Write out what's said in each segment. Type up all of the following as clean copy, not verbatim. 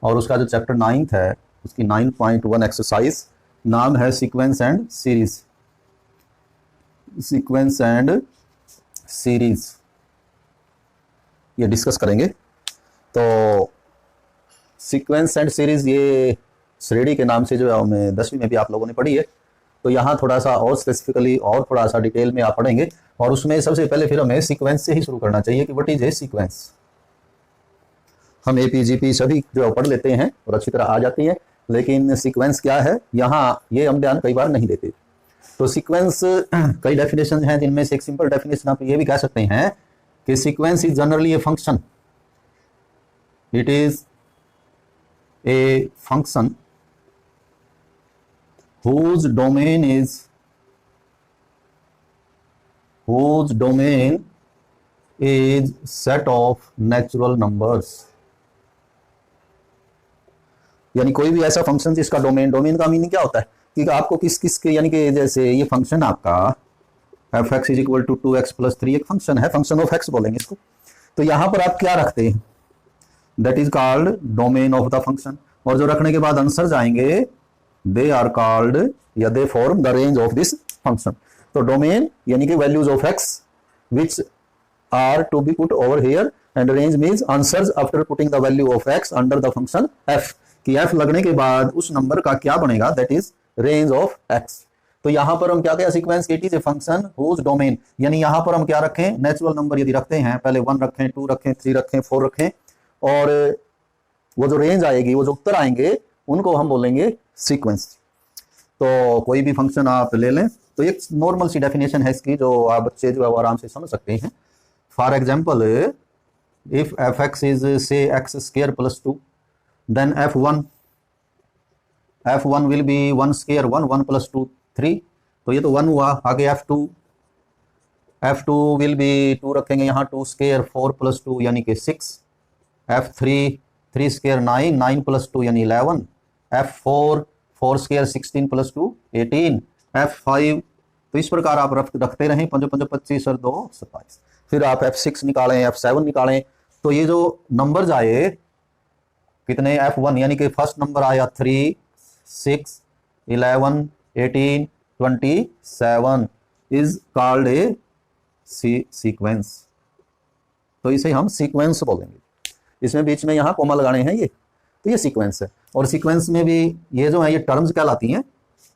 और उसका जो चैप्टर 9th है उसकी 9.1 एक्सरसाइज नाम है sequence and series. Sequence and series ये डिस्कस करेंगे। तो सीक्वेंस एंड सीरीज ये श्रेणी के नाम से जो है हमें 10वीं में भी आप लोगों ने पढ़ी है। तो यहाँ थोड़ा सा और स्पेसिफिकली और थोड़ा सा डिटेल में आप पढ़ेंगे और उसमें सबसे पहले फिर हमें सीक्वेंस से ही शुरू करना चाहिए कि व्हाट इज ए सीक्वेंस। हम एपीजीपी सभी जो पढ़ लेते हैं और अच्छी तरह आ जाती है, लेकिन सीक्वेंस क्या है यहाँ ये हम ध्यान कई बार नहीं देते। तो सीक्वेंस कई डेफिनेशन हैं, जिनमें से एक सिंपल डेफिनेशन आप ये भी कह सकते हैं कि sequence is generally a function. It is a function whose domain is set of natural numbers। यानी कोई भी ऐसा फंक्शन जिसका डोमेन का मीनिंग क्या होता है कि आपको किस के, यानी कि जैसे ये फंक्शन आपका f(x = 2x + 3) एक फंक्शन है, फंक्शन ऑफ x बोलेंगे इसको। तो यहां पर आप क्या रखते हैं, that is called domain of the function. और जो रखने के बाद आंसर जाएंगे दे आर कॉल्ड या they form the range of this function. तो डोमेन यानी कि values of x which are to be put over here and range means answers after putting the value of x under the function f, कि f लगने के बाद उस number का क्या बनेगा, that is range of x। तो यहां पर हम क्या कहें sequence it is a function whose domain, यानी यहां पर हम क्या रखें, नेचुरल नंबर यदि रखते हैं पहले 1 रखें, 2 रखें, 3 रखें, 4 रखें, और वो जो रेंज आएगी, वो जो उत्तर आएंगे, उनको हम बोलेंगे सीक्वेंस। तो कोई भी फंक्शन आप ले लें, तो एक नॉर्मल सी डेफिनेशन है इसकी जो आप बच्चे जो है वो आराम से समझ सकते हैं। For example if f(x) is से x² + 2 then f1 will be 1² 1 + 2 3। तो ये तो 1 हुआ। आगे f2 विल बी 2 रखेंगे यहाँ, 2² 4 + 2 यानी कि 6। f3 3² 9 9 + 2 यानी 11। f4 4² 16 + 2 18। f5 तो इस प्रकार आप रखते रहें, 5 5 25 और 2 27। फिर आप f6 निकालें, f7 निकालें। तो ये जो नंबर्स आए कितने, f1 यानी कि फर्स्ट नंबर आया 3 6 11 18 27 इज कॉल्ड ए सीक्वेंस। तो इसे हम सीक्वेंस बोलेंगे। इसमें बीच में यहाँ कोमा लगाने हैं ये, तो ये सीक्वेंस है। और सीक्वेंस में भी ये जो है ये टर्म्स कहलाती हैं।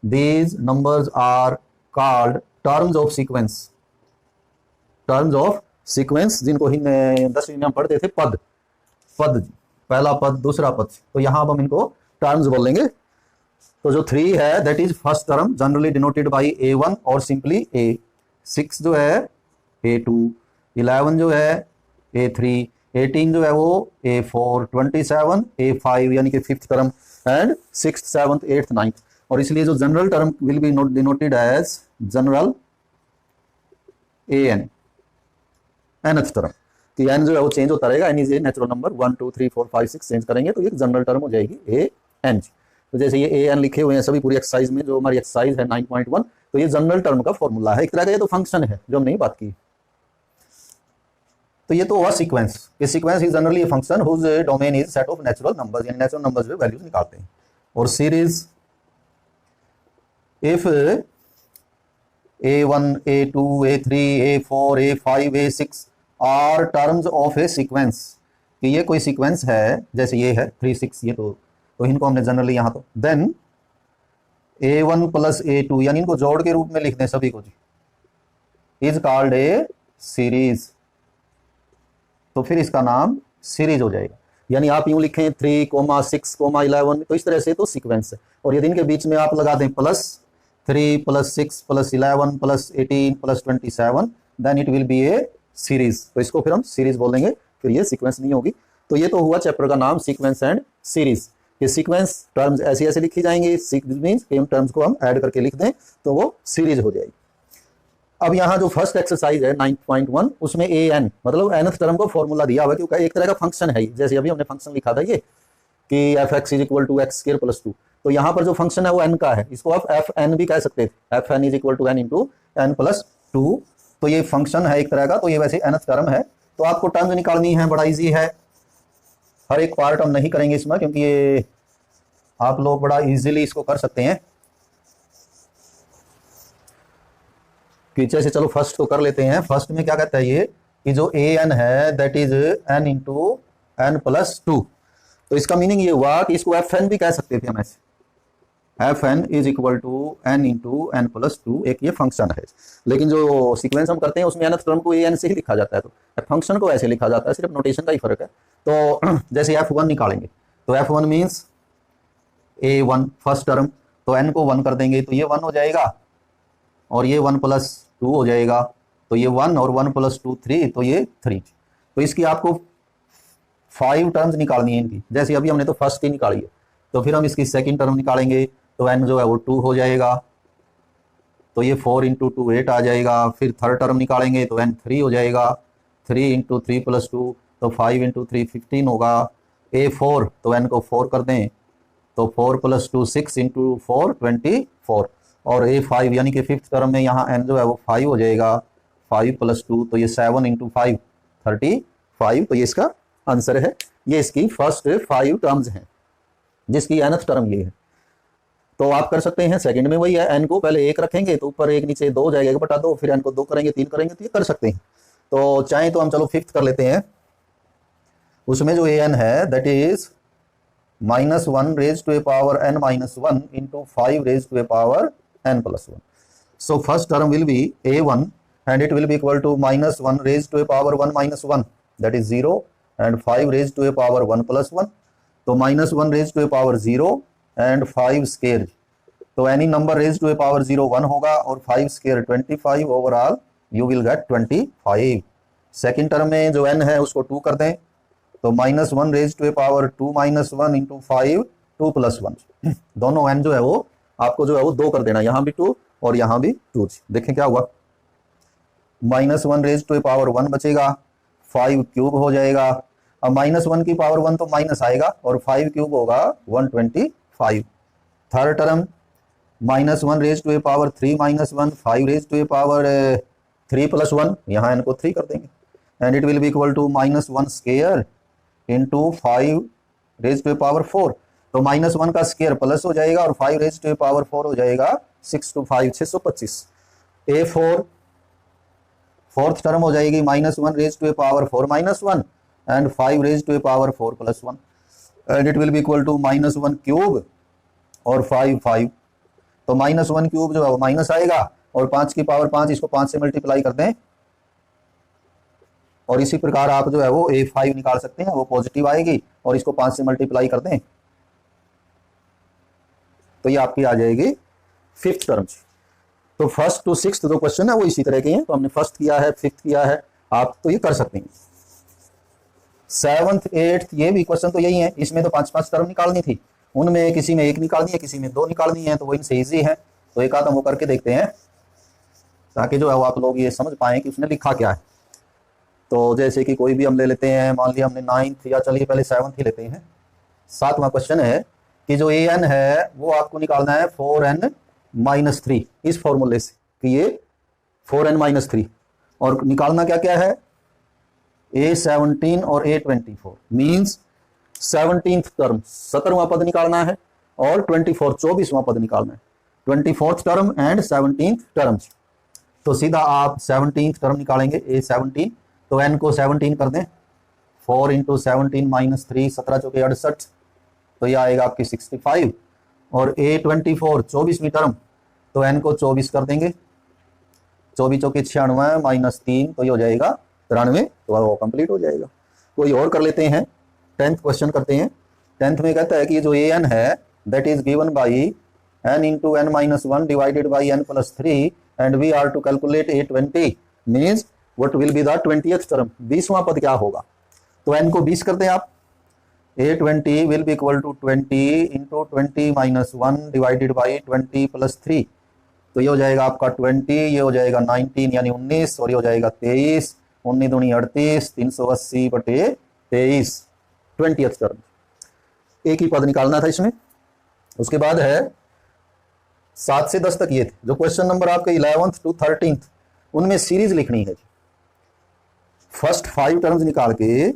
These numbers are called terms of sequence. Terms of sequence जिनको ही 10वीं में हम पढ़ते थे, पद पहला पद, दूसरा पद। तो यहाँ अब हम इनको टर्म्स बोलेंगे। तो जो 3 है that is first term generally denoted by a1 और सिंपली a। 6 जो है a2, 11 जो है a3, 18 जो है वो a4, 27 a5 यानी कि 5th term, and 6th 7th 8th 9th। और इसलिए जो general term will be denoted as general an, nth term, कि n जो है वो चेंज होता रहेगा। n is a natural number, 1 2 3 4 5 6 change करेंगे तो ये जनरल टर्म हो जाएगी an। तो जैसे ये an लिखे हुए हैं सभी पूरी एक्सरसाइज में, जो हमारी एक्सरसाइज है 9.1, तो ये जनरल टर्म का फॉर्मूला है। एक तरह का ये तो फंक्शन है जो हमने बात की। तो ये तो हुआ सीक्वेंस। ये sequence is generally a function whose domain is set of natural numbers, यानी नेचुरल नंबर्स में वैल्यूज निकालते हैं। और series if a1 a2 a3 a4 a5 a6 are terms of a sequence, कि ये कोई सीक्वेंस है, जैसे ये है 3 6, ये तो इनको हमने जनरली यहाँ तो देन a1 + a2 यानी इनको जोड़ के रूप में लिख दें सभी को जी, इज कॉल्ड ए सीरीज। तो फिर इसका नाम सीरीज हो जाएगा। यानी आप यूं लिखें 3, 6, 11, तो इस तरह से तो सीक्वेंस है। और यदि इनके बीच में आप लगा दें +3 + 6 + 11 + 18 + 27 then it will be a series. तो इसको फिर हम सीरीज बोलेंगे, फिर ये सीक्वेंस नहीं होगी। तो ये तो हुआ चैप्टर का नाम सीक्वेंस एंड सीरीज। ये सीक्वेंस टर्म्स ऐसी ऐसे लिखी जाएंगी, मींस कि टर्म्स को हम ऐड करके लिख दें तो वो सीरीज हो जाएगी। अब यहाँ जो फर्स्ट एक्सरसाइज है 9.1 उसमें an मतलब nth टर्म को फॉर्मूला दिया हुआ है, क्योंकि एक तरह का फंक्शन है। जैसे अभी हमने फंक्शन लिखा था ये कि f(x) = x² + 2, तो यहाँ पर जो फंक्शन है वो n का है। इसको आप fn भी कह सकते थे, fn = n × n + 2। तो ये फंक्शन है एक तरह का, तो ये वैसे nth टर्म है। तो आपको टर्म्स निकालनी है, बड़ा इजी है। हर एक पार्ट हम नहीं करेंगे इसमें, क्योंकि ये आप लोग बड़ा इजीली इसको कर सकते हैं। पीछे से चलो फर्स्ट को कर लेते हैं। फर्स्ट में क्या कहता है ये कि जो ए एन है that is n into n plus two. तो इसका मीनिंग ये हुआ कि इसको एफ एन भी कह सकते थे हम ऐसे, f n is equal to n into n plus two, एक ये फंक्शन है। लेकिन जो सीक्वेंस हम करते हैं उसमें nth टर्म को ए एन से ही लिखा जाता है, तो फंक्शन को ऐसे लिखा जाता है, सिर्फ नोटेशन का ही फर्क है। तो जैसे एफ वन निकालेंगे तो एफ वन मीन्स ए वन फर्स्ट टर्म, तो एन को वन कर देंगे तो ये वन हो जाएगा, और ये वन प्लस टू हो जाएगा, तो ये वन, और वन प्लस टू थ्री, तो ये थ्री। तो इसकी आपको 5 टर्म्स निकालनी है इनकी। जैसे अभी हमने तो फर्स्ट ही निकाली है, तो फिर हम इसकी सेकंड टर्म निकालेंगे तो एन जो है वो 2 हो जाएगा, तो ये 4 इंटू 2 8 आ जाएगा। फिर थर्ड टर्म निकालेंगे तो एन 3 हो जाएगा, 3 इंटू 3 प्लस 2, तो 5 इंटू 3 15 होगा। ए 4, तो एन को 4 कर दें तो 4 प्लस 2 6 इंटू 4 24, और ए 5 यानी कि फिफ्थ टर्म में यहाँ एन जो है वो 5 हो जाएगा, 5 प्लस 2, तो ये 7 इंटू 5 35, तो ये इसका आंसर है। ये इसकी फर्स्ट 5 टर्म्स हैं जिसकी nth टर्म ये है। तो आप कर सकते हैं सेकंड में वही है, एन को पहले 1 रखेंगे तो ऊपर 1 नीचे 2 हो जाएगा, 1 बटा 2, फिर एन को 2 करेंगे 3 करेंगे, तो ये कर सकते हैं। तो चाहे तो हम चलो फिफ्थ कर लेते हैं। उसमें जो ए एन है that is -1 raise to a power n -1 into 5 raise to a power n + 1। So first term will be a1 and it will be equal to -1 raised to a power 1 - 1, that is 0, and 5 raised to a power 1 + 1, तो -1 raised to a power 0 and 5 square, तो any number raise to a power 0 1 होगा, और 5 square 25, overall you will get 25। Second term में जो n है उसको 2 कर दें, तो -1 raise to a power 2 - 1 into 5 2 + 1, दोनों n जो है वो आपको जो है वो 2 कर देना, यहाँ भी 2 और यहाँ भी 2। देखें क्या हुआ, -1 रेज टू ए पावर 1 बचेगा, 5 क्यूब हो जाएगा। अब -1 की पावर 1 तो माइनस आएगा, और 5 क्यूब होगा 125। Third term -1 raise to a power 3 - 1, 5 raise to a power 3 + 1, यहाँ इनको 3 कर देंगे, and it will be equal to -1 square into 5 raise to a power 4, तो -1 का स्क्वायर प्लस हो जाएगा, और 5 रेज टू ए पावर 4 हो जाएगा 6 × 5 625। A4 फोर्थ टर्म हो जाएगी -1 raise to a power 4 - 1 and 5 raise to a power 4 + 1, and it will be equal to -1 cube और 5, तो -1 क्यूब जो है वो माइनस आएगा, और 5 की पावर 5, इसको 5 से मल्टीप्लाई कर दें, और इसी प्रकार आप जो है वो A5 निकाल सकते हैं, वो पॉजिटिव आएगी, और इसको 5 से मल्टीप्लाई कर दें, तो ये आपकी आ जाएगी फिफ्थ टर्म। तो फर्स्ट टू सिक्स्थ जो क्वेश्चन है वो इसी तरह के हैं, तो हमने फर्स्ट किया है, फिफ्थ किया है, आप तो ये कर सकते हैं। सेवंथ एट्थ ये भी क्वेश्चन तो यही है, इसमें तो 5 टर्म निकालनी थी, उनमें किसी में 1 निकालनी है, किसी में 2 निकालनी है, तो वो इनसे ईजी है। तो एक आधा वो करके देखते हैं ताकि जो है वो आप लोग ये समझ पाएं कि उसने लिखा क्या है। तो जैसे कि कोई भी हम ले लेते हैं, मान लिया हमने 9th, या चलिए पहले 7th ही लेते हैं। 7वां क्वेश्चन है कि जो ए एन है वो आपको निकालना है 4n - 3, इस फॉर्मूले से कि ये 4n - 3, और निकालना क्या क्या है, A17 और A24, मीन्स 17th टर्म 17वां पद निकालना है, और 24 24वां पद निकालना है, 24th term and 17th term. तो सीधा आप 17th टर्म निकालेंगे, A17, तो n को 17 कर दें, 4 × 17 - 3 17 चौके 68, तो ये आएगा आपकी 65, और A24 24वीं टर्म, तो n को 24 कर देंगे, 24 चौके 96 - 3, तो ये हो जाएगा 93, तो वो कंप्लीट हो जाएगा। कोई और कर लेते हैं, 10th क्वेश्चन करते हैं। 10th में कहता है कि जो an है that is given by n × n - 1 divided by n + 3, and we are to calculate A20, means what will be the 20th term, 20वां पद क्या होगा। तो n को 20 करते हैं आप, A20 will be equal to 20 × 20 - 1 divided by 20 + 3, तो ये हो जाएगा आपका 20, ये हो जाएगा 19 यानी 19, और ये हो जाएगा 23, 19 दूनी 38, 380/23, 20th टर्म। एक ही पद निकालना था इसमें। उसके बाद है 7 से 10 तक ये थे जो क्वेश्चन नंबर आपके 11th to 13th, उनमें सीरीज लिखनी है। फर्स्ट 5 टर्म्स निकाल के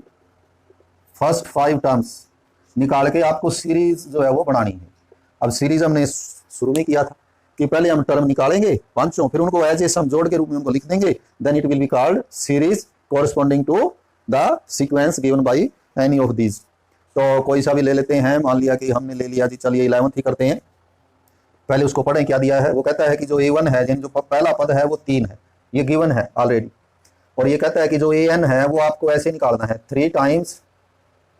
फर्स्ट 5 टर्म्स निकाल के आपको सीरीज जो है वो बनानी है। अब सीरीज हमने शुरू में किया था कि पहले हम टर्म निकालेंगे पांचों, फिर उनको एज ए सम जोड़ के रूप में उनको लिख देंगे, then it will be called series corresponding to the sequence given by any of these. तो कोई सा भी ले लेते हैं, मान लिया कि हमने ले लिया जी, चलिए 11th ही करते हैं। पहले उसको पढ़ें क्या दिया है। वो कहता है कि जो a1 है, जो पहला पद है वो 3 है, ये गिवन है ऑलरेडी। और ये कहता है कि जो an है वो आपको ऐसे निकालना है 3 टाइम्स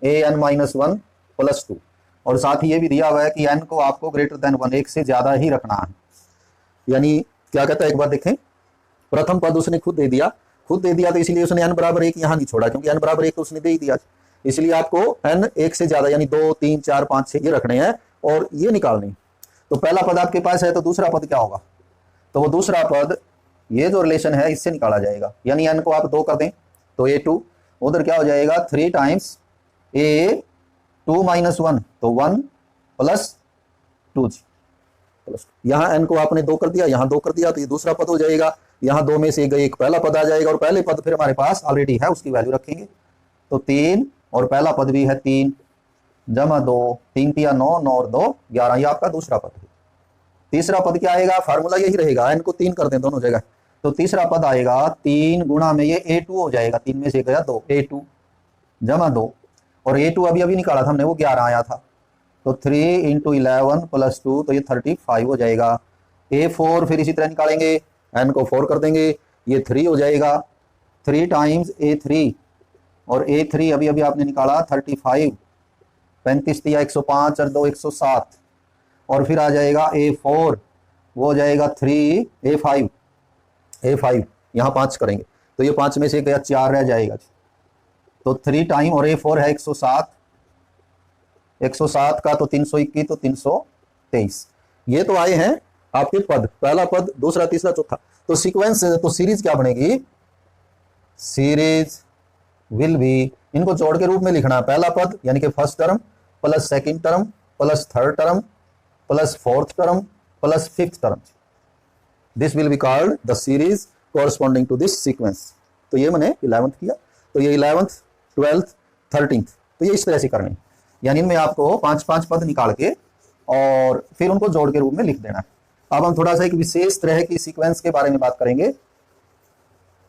an-1 प्लस 2। और साथ ही ये भी दिया हुआ है कि n को आपको ग्रेटर देन 1, एक से ज्यादा ही रखना है। यानी क्या कहता है, एक बार देखें, प्रथम पद उसने खुद दे दिया तो इसलिए उसने n बराबर 1 यहां नहीं छोड़ा, क्योंकि n बराबर 1 तो उसने दे ही दिया, इसलिए आपको n एक से ज्यादा यानी 2, 3, 4, 5, 6 ये रखने हैं और ये निकालने। तो पहला पद आपके पास है, तो दूसरा पद क्या होगा, तो वो दूसरा पद ये जो रिलेशन है इससे निकाला जाएगा। यानी n को आप 2 कर दें तो a2, उधर क्या हो जाएगा 3 टाइम्स a2 माइनस 1, तो 1 प्लस 2 प्लस, यहाँ n को आपने 2 कर दिया, यहाँ 2 कर दिया, तो ये दूसरा पद हो जाएगा। यहाँ 2 में से एक पहला पद आ जाएगा और पहले पद फिर हमारे पास ऑलरेडी है, उसकी वैल्यू रखेंगे। तो 3 और पहला पद भी है 3 जमा 2, 3 तिया 9, 9 और 2 11, ये आपका दूसरा पद है। तीसरा पद क्या आएगा, फार्मूला यही रहेगा, n को 3 कर दें दोनों जगह, तो तीसरा पद आएगा 3 गुणा में ये a2 हो जाएगा, 3 में से गया 2, a2 जमा 2, और a2 अभी निकाला था हमने, वो 11 आया था, तो 3 इंटू 11 प्लस 2, तो ये 35 हो जाएगा। a4 फिर इसी तरह निकालेंगे, n को 4 कर देंगे, ये 3 हो जाएगा, 3 टाइम्स a3, और a3 अभी आपने निकाला 35, 35 तिया 105 और 2 107, और फिर आ जाएगा a4, वो हो जाएगा 3, a5 यहाँ 5 करेंगे, तो ये 5 में से गया 4 रह जाएगा, तो 3 टाइम, और a4 है 107, 107 का तो 321, तो 323। ये तो आए हैं आपके पद, पहला पद, दूसरा, तीसरा, चौथा। तो सीक्वेंस, तो सीरीज क्या बनेगी, सीरीज विल बी, इनको जोड़ के रूप में लिखना है, पहला पद यानी कि first term plus second term plus third term plus fourth term plus fifth term, this will be called the series corresponding to this sequence. तो ये मैंने 11th किया, तो ये 11th 12th 13th, तो ये इस तरह से करनी, यानी इनमें आपको 5-5 पद निकाल के और फिर उनको जोड़ के रूप में लिख देना है। अब हम थोड़ा सा एक विशेष तरह की सीक्वेंस के बारे में बात करेंगे,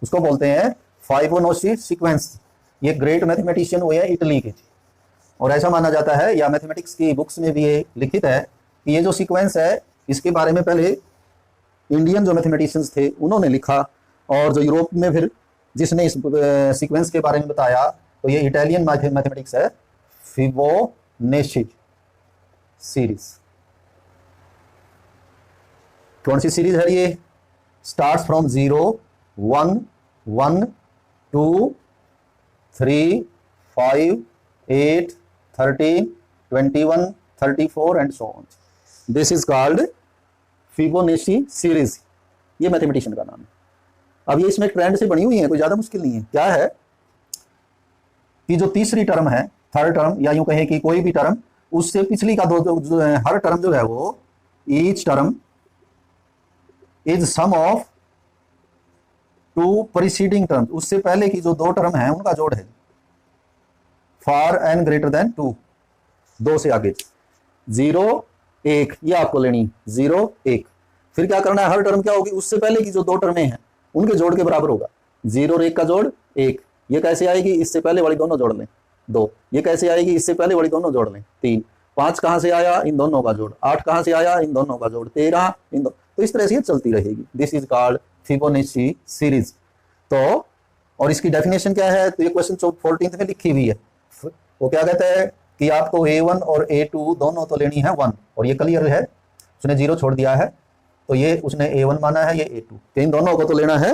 उसको बोलते हैं फाइबोनाची सीक्वेंस। ये ग्रेट मैथमेटिशियन हुए हैं इटली के, और ऐसा माना जाता है, या मैथमेटिक्स की बुक्स में भी ये लिखित है कि ये जो सीक्वेंस है इसके बारे में पहले इंडियन जो मैथमेटिशियंस थे उन्होंने लिखा, और जो यूरोप में फिर जिसने इस सीक्वेंस के बारे में बताया, तो ये इटालियन मैथमेटिक्स है, फिबोनाची सीरीज। कौन सी सीरीज है ये, starts from 0, 1, 1, 2, 3, 5, 8, 13, 21, 34 and so on. This is called Fibonacci series, ये मैथमेटिशियन का नाम है। अब ये इसमें ट्रेंड से बनी हुई है, कोई ज्यादा मुश्किल नहीं है। क्या है कि जो तीसरी टर्म है, थर्ड टर्म, या यूं कहें कि कोई भी टर्म, उससे पिछली का जो हर टर्म जो है वो, each term is sum of 2 preceding term, उससे पहले की जो 2 टर्म है उनका जोड़ है, फॉर n ग्रेटर देन 2, 2 से आगे 0, 1, ये आपको लेनी, 0, 1। फिर क्या करना है, हर टर्म क्या होगी, उससे पहले की जो 2 टर्में हैं उनके जोड़ के बराबर होगा, 0 और 1 का जोड़ 1, ये कैसे आएगी, इससे पहले वाली दोनों जोड़ लें, 2, ये कैसे आएगी, इससे पहले वाली दोनों जोड़ लें, 3, 5 कहां से आया, इन दोनों का जोड़, 8 कहां से आया, इन दोनों का जोड़, 13, इन दोनों, तो इस तरह से ये चलती रहेगी। This is called Fibonacci series. तो और इसकी डेफिनेशन क्या है, तो ये क्वेश्चन 14th में लिखी हुई है। वो क्या कहता है कि आपको a1 और a2 दोनों तो लेनी है 1, और ये क्लियर है, उसने 0 छोड़ दिया है, तो ये उसने a1 माना है, ये a2, तो इन दोनों को तो लेना है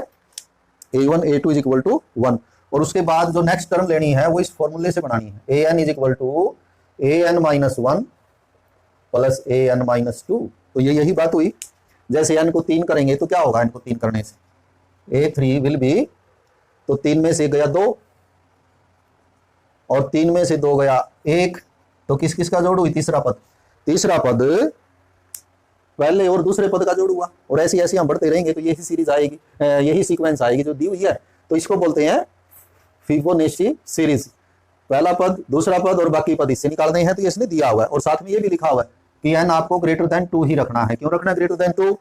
a1 a2 is equal to 1। और उसके बाद जो नेक्स्ट टर्म लेनी है वो इस फॉर्मूले से बनानी है, an is equal to an-1 plus an-2। तो ये यही बात हुई, जैसे n को 3 करेंगे तो क्या होगा, n को 3 करने से a3 विल बी, तो 3 में से गया 2 और 3 में से 2 गया 1, तो किस किस का जोड़ हुई, तीसरा पद पहले और दूसरे पद का जोड़ हुआ, और ऐसे ऐसे हम बढ़ते रहेंगे तो यही सीरीज आएगी, यही सीक्वेंस आएगी जो दी हुई है। तो इसको बोलते हैं फिबोनाची सीरीज। पहला पद, दूसरा पद और बाकी पद इससे निकालने हैं, तो इसने दिया हुआ है। और साथ में ये भी लिखा हुआ है कि n आपको ग्रेटर देन 2 ही रखना है। क्यों रखना है ग्रेटर देन 2?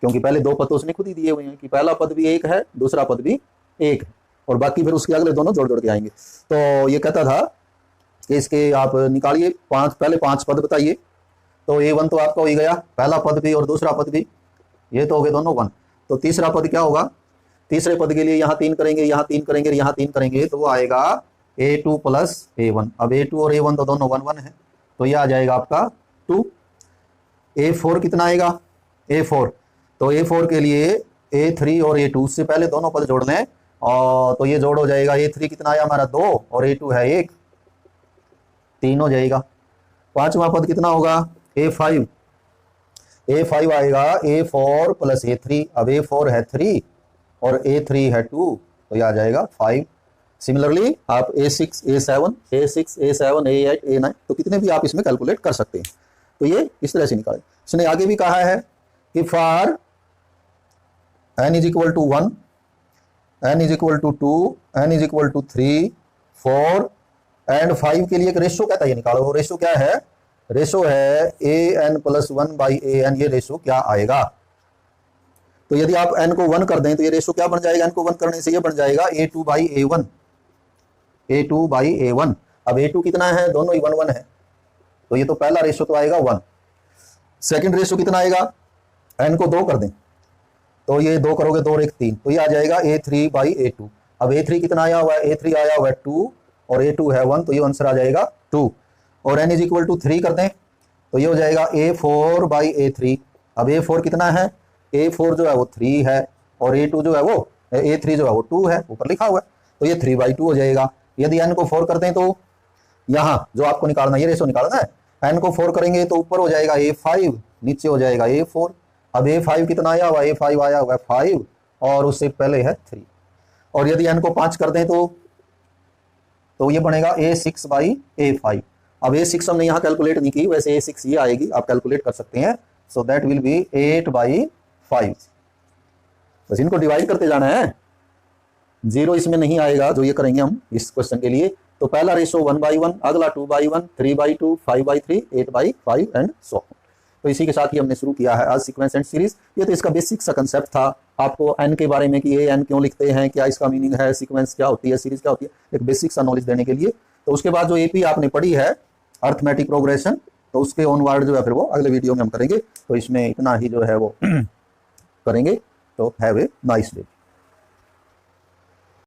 क्योंकि पहले दो पद तो उसने खुद ही दिए हुए हैं कि पहला पद भी एक है, दूसरा पद भी एक है, और बाकी फिर उसके अगले दोनों जोड़ जोड़ के आएंगे। तो ये कहता था कि इसके आप निकालिए पहले 5 पद बताइए। तो A1 तो आपका हो ही गया, पहला पद भी और दूसरा पद भी, ये तो हो गए दोनों 1। तो तीसरा पद क्या होगा? तीसरे पद के लिए यहाँ 3 करेंगे, यहाँ 3 करेंगे, यहाँ 3 करेंगे, तो वो आएगा A2 प्लस A1। अब A2 और A1 तो दोनों 1 1 है, तो ये आ जाएगा आपका 2। A4 कितना आएगा? A4, तो A4 के लिए A3 और A2, उससे पहले दोनों पद जोड़ लें, और तो ये जोड़ हो जाएगा। A3 कितना आया हमारा? 2, और A2 है 1, 3 हो जाएगा। पांचवा पद कितना होगा? A5, A5 आएगा A4 प्लस A3। अब A4 है 3 और A3 है 2, तो ये आ जाएगा 5। सिमिलरली आप A6, A7, A6, A7, A8, A9, तो कितने भी आप इसमें कैलकुलेट कर सकते हैं। तो ये इस तरह से निकाले। इसने आगे भी कहा है कि for n is equal to 1, n is equal to 2, n is equal to 3, 4 and 5 के लिए एक रेशो कहता है, ये निकालो। वो रेशो क्या है? रेशो है an प्लस 1 बाई an। ये रेशो क्या आएगा? तो यदि आप n को 1 कर दें तो ये रेशो क्या बन जाएगा? n को 1 करने से ये बन जाएगा A2 by A1, A2 by A1। अब A2 कितना है? दोनों ही 1 1 है, तो ये तो पहला रेशो तो आएगा 1। सेकंड रेशो कितना आएगा? n को 2 कर दें, तो ये 2 करोगे 2 और 1 3, तो ये आ जाएगा A3 बाई A2। अब A3 कितना आया हुआ है? A3 आया हुआ है 2 और A2 है 1, तो ये आंसर आ जाएगा 2। और n इज इक्वल टू 3 कर दें, तो ये हो जाएगा A4 बाई A3। अब A4 कितना है? A4 जो है वो 3 है, और A2 जो है वो A3 जो है वो 2 है, ऊपर लिखा हुआ है, तो ये 3/2 हो जाएगा। यदि n को 4 करते हैं तो यहाँ जो आपको निकालना है, ये रेशो निकालना है, n को 4 करेंगे तो ऊपर हो जाएगा A5, नीचे हो जाएगा A4। अब A5 कितना आया हुआ? A5 आया हुआ है 5, और उससे पहले है 3। और यदि n को 5 कर दें तो ये बनेगा A6 बाई A5। अब A6 हमने यहाँ कैलकुलेट नहीं की, वैसे A6 ये आएगी, आप कैलकुलेट कर सकते हैं। So that will be 8/5। बस इनको डिवाइड करते जाना है, 0 इसमें नहीं आएगा जो ये करेंगे हम इस क्वेश्चन के लिए। तो पहला रेशो 1/1, अगला 2/1, 3/2, 5/3, 8/5 एंड सो। तो इसी के साथ ही हमने शुरू किया है आज सीक्वेंस एंड सीरीज। ये तो इसका बेसिक सा कंसेप्ट था, आपको एन के बारे में कि ये एन क्यों लिखते हैं, क्या इसका मीनिंग है, सीक्वेंस क्या होती है, सीरीज क्या होती है, एक बेसिक सा नॉलेज देने के लिए। तो उसके बाद जो एपी आपने पढ़ी है अर्थमेटिक प्रोग्रेशन, तो उसके ऑनवर्ड जो है फिर वो अगले वीडियो में हम करेंगे। तो इसमें इतना ही जो है वो करेंगे। तो हैव ए नाइस डे।